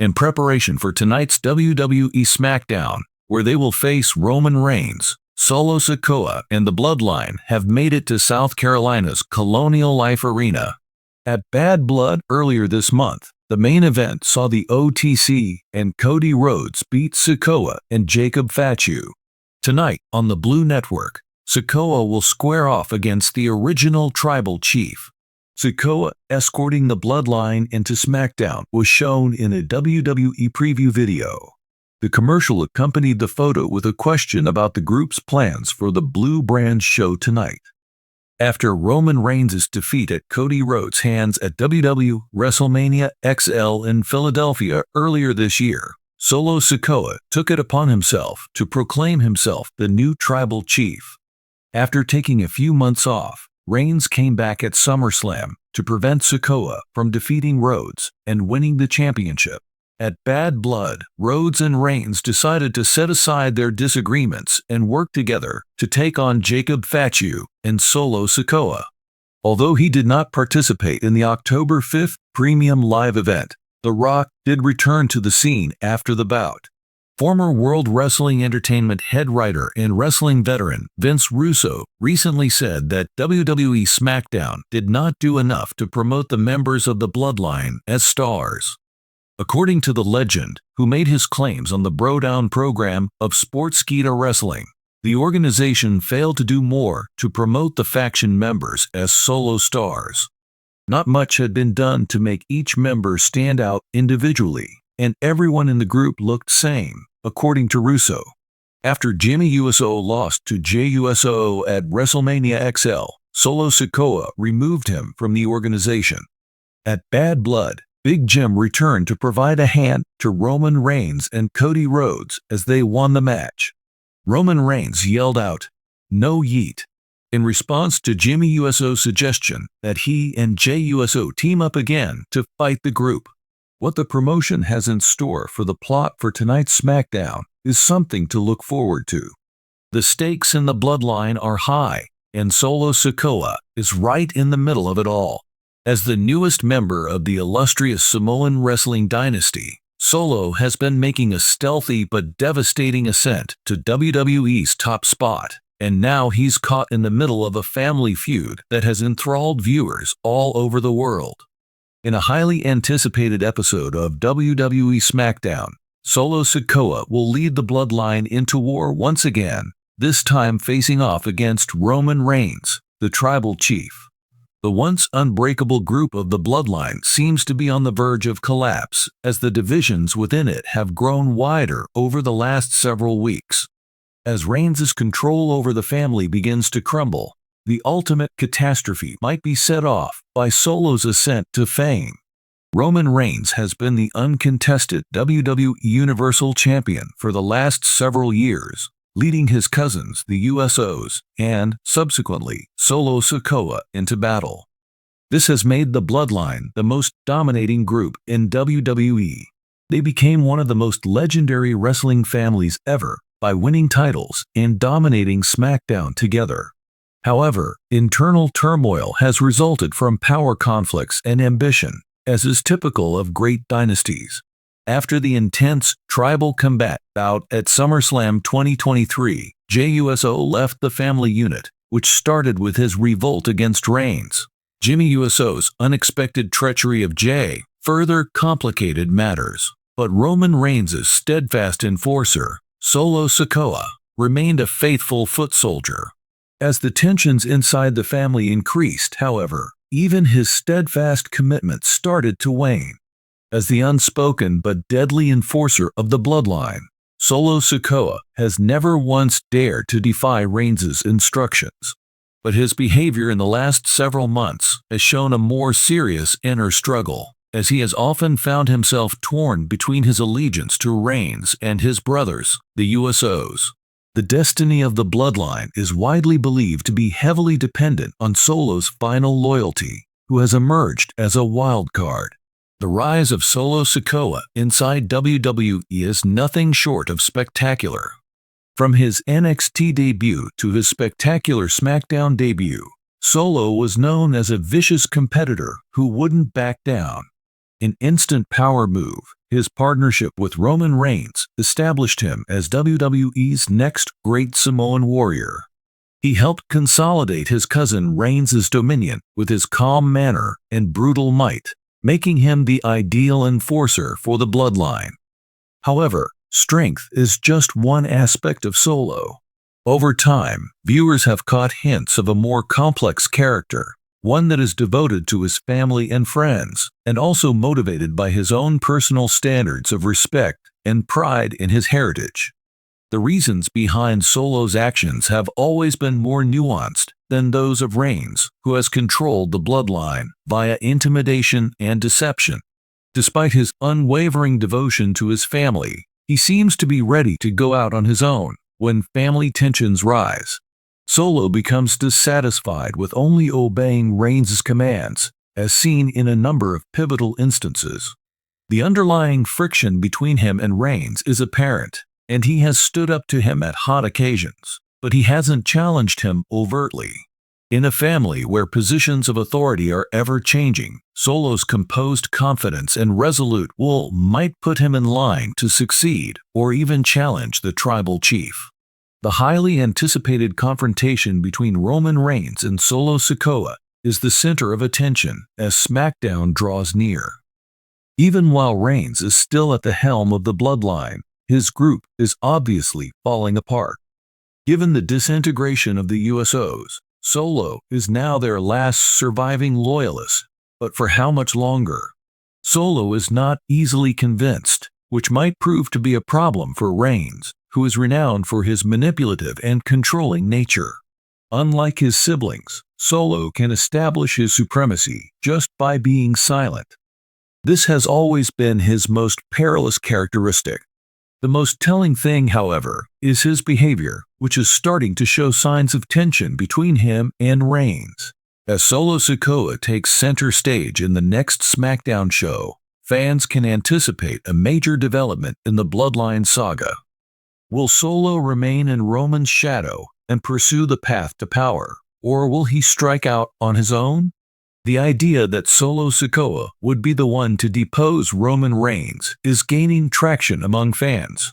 in preparation for tonight's WWE SmackDown, where they will face Roman Reigns. Solo Sikoa and the Bloodline have made it to South Carolina's Colonial Life Arena. At Bad Blood earlier this month, the main event saw the OTC and Cody Rhodes beat Sikoa and Jacob Fatu. Tonight on the Blue Network, Sikoa will square off against the original Tribal Chief. Sikoa escorting the Bloodline into SmackDown was shown in a WWE preview video. The commercial accompanied the photo with a question about the group's plans for the Blue Brand show tonight. After Roman Reigns' defeat at Cody Rhodes' hands at WWE WrestleMania XL in Philadelphia earlier this year, Solo Sikoa took it upon himself to proclaim himself the new Tribal Chief. After taking a few months off, Reigns came back at SummerSlam to prevent Sikoa from defeating Rhodes and winning the championship. At Bad Blood, Rhodes and Reigns decided to set aside their disagreements and work together to take on Jacob Fatu and Solo Sikoa. Although he did not participate in the October 5th Premium Live event, The Rock did return to the scene after the bout. Former World Wrestling Entertainment head writer and wrestling veteran Vince Russo recently said that WWE SmackDown did not do enough to promote the members of the Bloodline as stars. According to the legend, who made his claims on the Brodown program of Sportskeeda Wrestling, the organization failed to do more to promote the faction members as solo stars. Not much had been done to make each member stand out individually, and everyone in the group looked same, according to Russo. After Jimmy Uso lost to Jey Uso at WrestleMania XL, Solo Sikoa removed him from the organization. At Bad Blood, Big Jim returned to provide a hand to Roman Reigns and Cody Rhodes as they won the match. Roman Reigns yelled out, "No yeet," in response to Jimmy Uso's suggestion that he and Jey Uso team up again to fight the group. What the promotion has in store for the plot for tonight's SmackDown is something to look forward to. The stakes in the Bloodline are high, and Solo Sikoa is right in the middle of it all. As the newest member of the illustrious Samoan wrestling dynasty, Solo has been making a stealthy but devastating ascent to WWE's top spot, and now he's caught in the middle of a family feud that has enthralled viewers all over the world. In a highly anticipated episode of WWE SmackDown, Solo Sikoa will lead the Bloodline into war once again, this time facing off against Roman Reigns, the Tribal Chief. The once unbreakable group of the Bloodline seems to be on the verge of collapse as the divisions within it have grown wider over the last several weeks. As Reigns' control over the family begins to crumble, the ultimate catastrophe might be set off by Solo's ascent to fame. Roman Reigns has been the uncontested WWE Universal Champion for the last several years, leading his cousins, the USOs, and, subsequently, Solo Sikoa into battle. This has made the Bloodline the most dominating group in WWE. They became one of the most legendary wrestling families ever by winning titles and dominating SmackDown together. However, internal turmoil has resulted from power conflicts and ambition, as is typical of great dynasties. After the intense tribal combat bout at SummerSlam 2023, Jey Uso left the family unit, which started with his revolt against Reigns. Jimmy Uso's unexpected treachery of Jey further complicated matters, but Roman Reigns' steadfast enforcer, Solo Sikoa, remained a faithful foot soldier. As the tensions inside the family increased, however, even his steadfast commitment started to wane. As the unspoken but deadly enforcer of the Bloodline, Solo Sikoa has never once dared to defy Reigns' instructions. But his behavior in the last several months has shown a more serious inner struggle, as he has often found himself torn between his allegiance to Reigns and his brothers, the USOs. The destiny of the Bloodline is widely believed to be heavily dependent on Solo's final loyalty, who has emerged as a wild card. The rise of Solo Sikoa inside WWE is nothing short of spectacular. From his NXT debut to his spectacular SmackDown debut, Solo was known as a vicious competitor who wouldn't back down. An instant power move, His partnership with Roman Reigns established him as WWE's next great Samoan warrior. He helped consolidate his cousin Reigns' dominion with his calm manner and brutal might, making him the ideal enforcer for the bloodline. However, strength is just one aspect of Solo. Over time, viewers have caught hints of a more complex character, one that is devoted to his family and friends, and also motivated by his own personal standards of respect and pride in his heritage. The reasons behind Solo's actions have always been more nuanced than those of Reigns, who has controlled the bloodline via intimidation and deception. Despite his unwavering devotion to his family, he seems to be ready to go out on his own when family tensions rise. Solo becomes dissatisfied with only obeying Reigns' commands, as seen in a number of pivotal instances. The underlying friction between him and Reigns is apparent, and he has stood up to him at hot occasions, but he hasn't challenged him overtly. In a family where positions of authority are ever-changing, Solo's composed confidence and resolute will might put him in line to succeed or even challenge the tribal chief. The highly anticipated confrontation between Roman Reigns and Solo Sikoa is the center of attention as SmackDown draws near. Even while Reigns is still at the helm of the bloodline, his group is obviously falling apart. Given the disintegration of the USOs, Solo is now their last surviving loyalist, but for how much longer? Solo is not easily convinced, which might prove to be a problem for Reigns, who is renowned for his manipulative and controlling nature. Unlike his siblings, Solo can establish his supremacy just by being silent. This has always been his most perilous characteristic. The most telling thing, however, is his behavior, which is starting to show signs of tension between him and Reigns. As Solo Sikoa takes center stage in the next SmackDown show, fans can anticipate a major development in the Bloodline saga. Will Solo remain in Roman's shadow and pursue the path to power, or will he strike out on his own? The idea that Solo Sikoa would be the one to depose Roman Reigns is gaining traction among fans.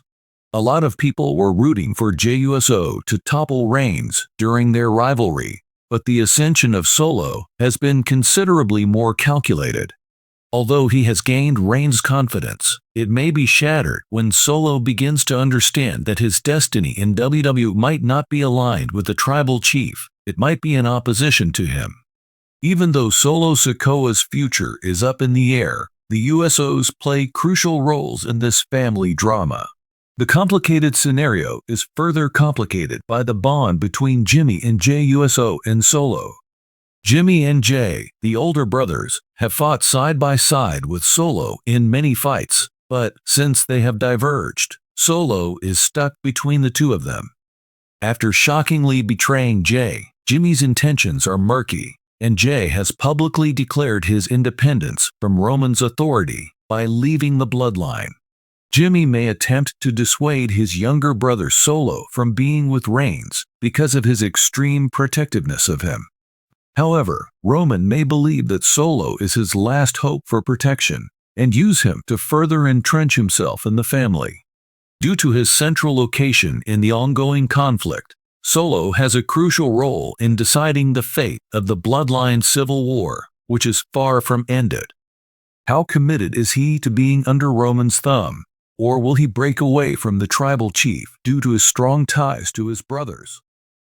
A lot of people were rooting for JUSO to topple Reigns during their rivalry, but the ascension of Solo has been considerably more calculated. Although he has gained Reigns' confidence, it may be shattered when Solo begins to understand that his destiny in WWE might not be aligned with the tribal chief, it might be in opposition to him. Even though Solo Sikoa's future is up in the air, the USOs play crucial roles in this family drama. The complicated scenario is further complicated by the bond between Jimmy and Jay USO and Solo. Jimmy and Jay, the older brothers, have fought side by side with Solo in many fights, but since they have diverged, Solo is stuck between the two of them. After shockingly betraying Jay, Jimmy's intentions are murky, and Jay has publicly declared his independence from Roman's authority by leaving the bloodline. Jimmy may attempt to dissuade his younger brother Solo from being with Reigns because of his extreme protectiveness of him. However, Roman may believe that Solo is his last hope for protection and use him to further entrench himself in the family. Due to his central location in the ongoing conflict, Solo has a crucial role in deciding the fate of the bloodline civil war, which is far from ended. How committed is he to being under Roman's thumb, or will he break away from the tribal chief due to his strong ties to his brothers?